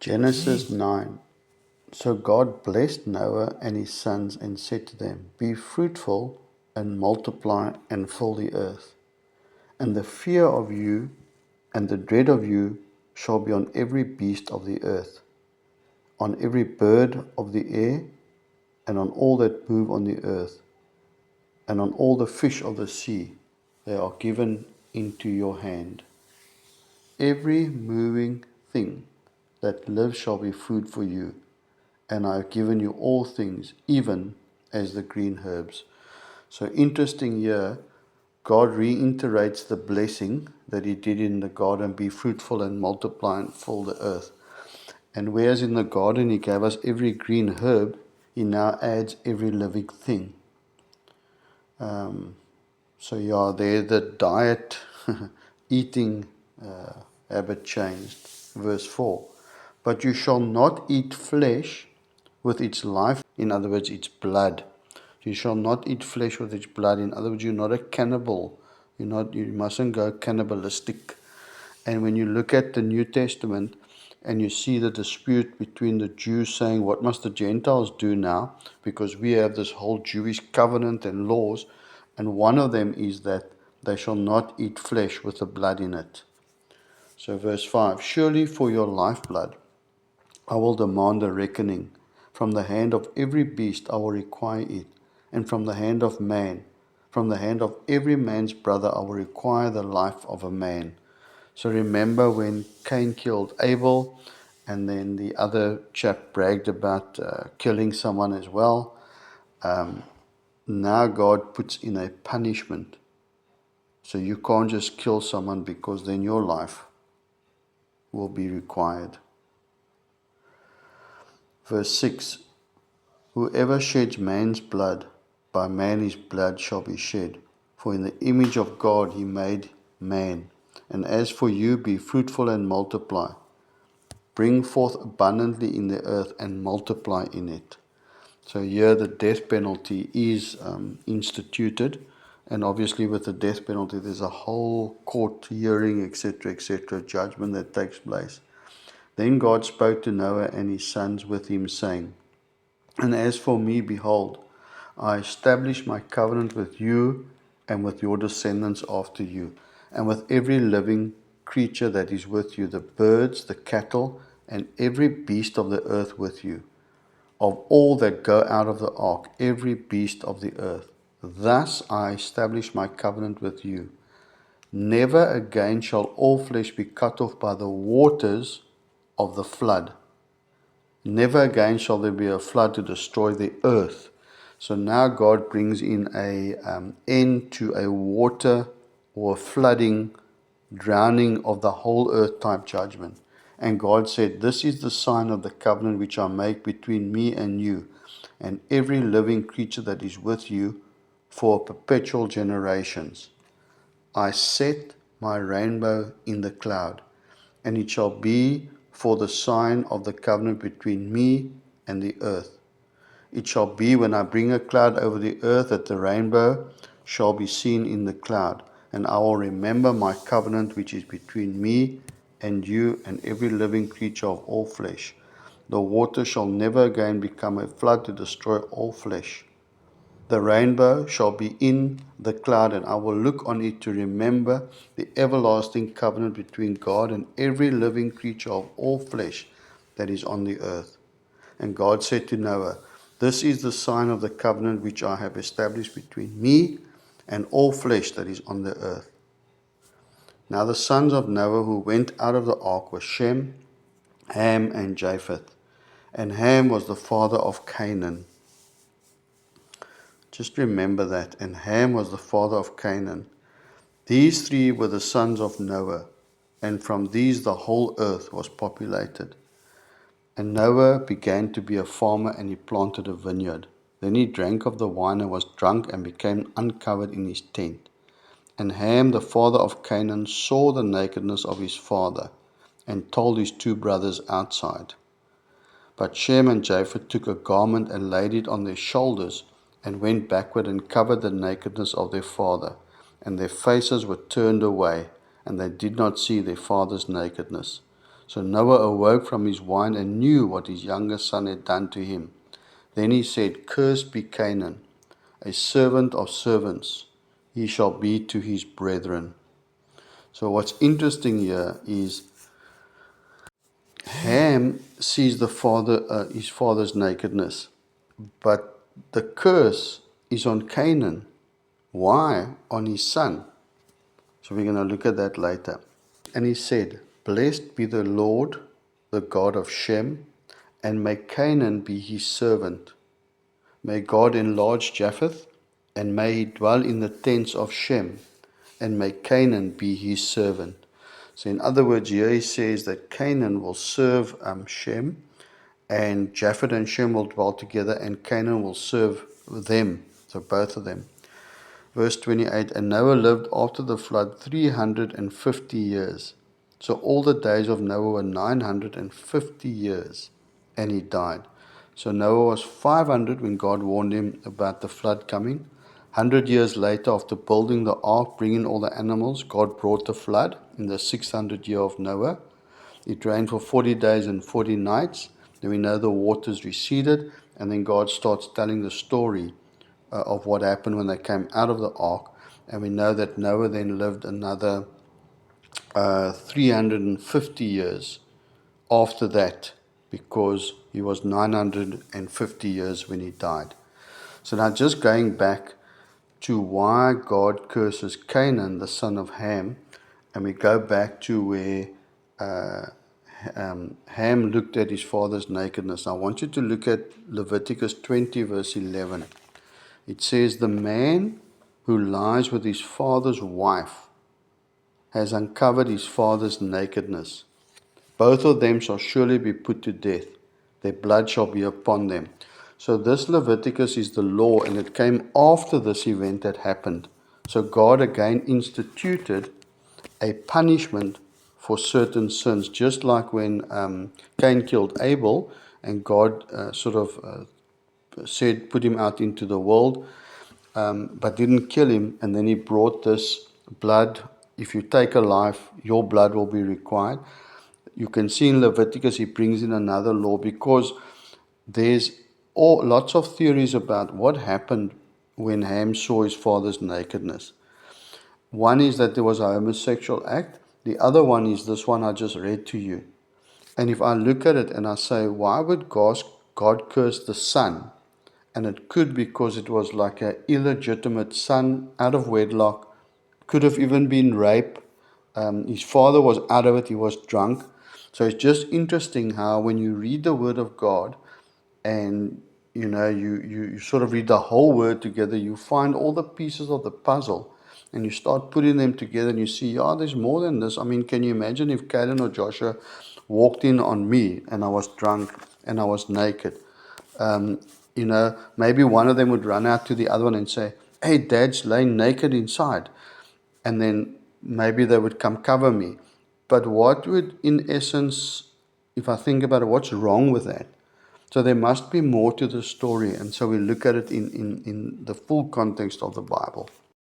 Genesis 9. So God blessed Noah and his sons and said to them, Be fruitful and multiply and fill the earth. And the fear of you and the dread of you shall be on every beast of the earth, on every bird of the air, and on all that move on the earth, and on all the fish of the sea. They are given into your hand. Every moving thing that lives shall be food for you, and I have given you all things, even as the green herbs. So interesting here, God reiterates the blessing that He did in the garden, be fruitful and multiply and fill the earth. And whereas in the garden He gave us every green herb, He now adds every living thing. So yeah, there the diet, eating habit changed. Verse 4. But you shall not eat flesh with its life, in other words, its blood. You shall not eat flesh with its blood. In other words, you're not a cannibal. You mustn't go cannibalistic. And when you look at the New Testament and you see the dispute between the Jews saying, what must the Gentiles do now? Because we have this whole Jewish covenant and laws. And one of them is that they shall not eat flesh with the blood in it. So verse 5, Surely for your lifeblood I will demand a reckoning. From the hand of every beast I will require it, and from the hand of man, from the hand of every man's brother I will require the life of a man. So remember when Cain killed Abel, and then the other chap bragged about killing someone as well. Now God puts in a punishment. So you can't just kill someone, because then your life will be required. Verse 6, Whoever sheds man's blood, by man his blood shall be shed. For in the image of God He made man. And as for you, be fruitful and multiply. Bring forth abundantly in the earth and multiply in it. So here the death penalty is instituted. And obviously with the death penalty there's a whole court hearing, etc., judgment that takes place. Then God spoke to Noah and his sons with him, saying, And as for me, behold, I establish my covenant with you and with your descendants after you, and with every living creature that is with you, the birds, the cattle, and every beast of the earth with you, of all that go out of the ark, every beast of the earth. Thus I establish my covenant with you. Never again shall all flesh be cut off by the waters of the flood. Never again shall there be a flood to destroy the earth. So now God brings in a end to a water or flooding, drowning of the whole earth type judgment. And God said, This is the sign of the covenant which I make between me and you, and every living creature that is with you for perpetual generations. I set my rainbow in the cloud, and it shall be for the sign of the covenant between me and the earth. It shall be when I bring a cloud over the earth that the rainbow shall be seen in the cloud, and I will remember my covenant which is between me and you and every living creature of all flesh. The water shall never again become a flood to destroy all flesh. The rainbow shall be in the cloud, and I will look on it to remember the everlasting covenant between God and every living creature of all flesh that is on the earth. And God said to Noah, This is the sign of the covenant which I have established between me and all flesh that is on the earth. Now the sons of Noah who went out of the ark were Shem, Ham, and Japheth. And Ham was the father of Canaan. Just remember that. And Ham was the father of Canaan. These three were the sons of Noah, and from these the whole earth was populated. And Noah began to be a farmer, and he planted a vineyard. Then he drank of the wine and was drunk and became uncovered in his tent. And Ham, the father of Canaan, saw the nakedness of his father, and told his two brothers outside. But Shem and Japheth took a garment and laid it on their shoulders, and went backward and covered the nakedness of their father. And their faces were turned away, and they did not see their father's nakedness. So Noah awoke from his wine and knew what his younger son had done to him. Then he said, Cursed be Canaan, a servant of servants. He shall be to his brethren. So what's interesting here is Ham sees his father's nakedness, but the curse is on Canaan. Why? On his son. So we're going to look at that later. And he said, Blessed be the Lord, the God of Shem, and may Canaan be his servant. May God enlarge Japheth, and may he dwell in the tents of Shem, and may Canaan be his servant. So in other words, here he says that Canaan will serve Shem, and Japheth and Shem will dwell together, and Canaan will serve them, so both of them. Verse 28, And Noah lived after the flood 350 years. So all the days of Noah were 950 years, and he died. So Noah was 500 when God warned him about the flood coming. 100 years later, after building the ark, bringing all the animals, God brought the flood in the 600th year of Noah. It rained for 40 days and 40 nights. Then we know the waters receded, and then God starts telling the story of what happened when they came out of the ark. And we know that Noah then lived another 350 years after that, because he was 950 years when he died. So now just going back to why God curses Canaan, the son of Ham, and we go back to where Ham looked at his father's nakedness. I want you to look at Leviticus 20 verse 11. It says, The man who lies with his father's wife has uncovered his father's nakedness. Both of them shall surely be put to death. Their blood shall be upon them. So this Leviticus is the law, and it came after this event that happened. So God again instituted a punishment for certain sins, just like when Cain killed Abel, and God said, put him out into the world, but didn't kill him, and then he brought this blood. If you take a life, your blood will be required. You can see in Leviticus he brings in another law, because there's lots of theories about what happened when Ham saw his father's nakedness. One is that there was a homosexual act. The other one is this one I just read to you. And if I look at it and I say, why would God curse the son? And it could because it was like an illegitimate son out of wedlock, could have even been rape. His father was out of it, he was drunk. So it's just interesting how when you read the Word of God and you sort of read the whole Word together, you find all the pieces of the puzzle and you start putting them together and you see, there's more than this. I mean, can you imagine if Caden or Joshua walked in on me and I was drunk and I was naked? Maybe one of them would run out to the other one and say, Hey, Dad's laying naked inside. And then maybe they would come cover me. But what would, in essence, if I think about it, what's wrong with that? So there must be more to the story. And so we look at it in the full context of the Bible.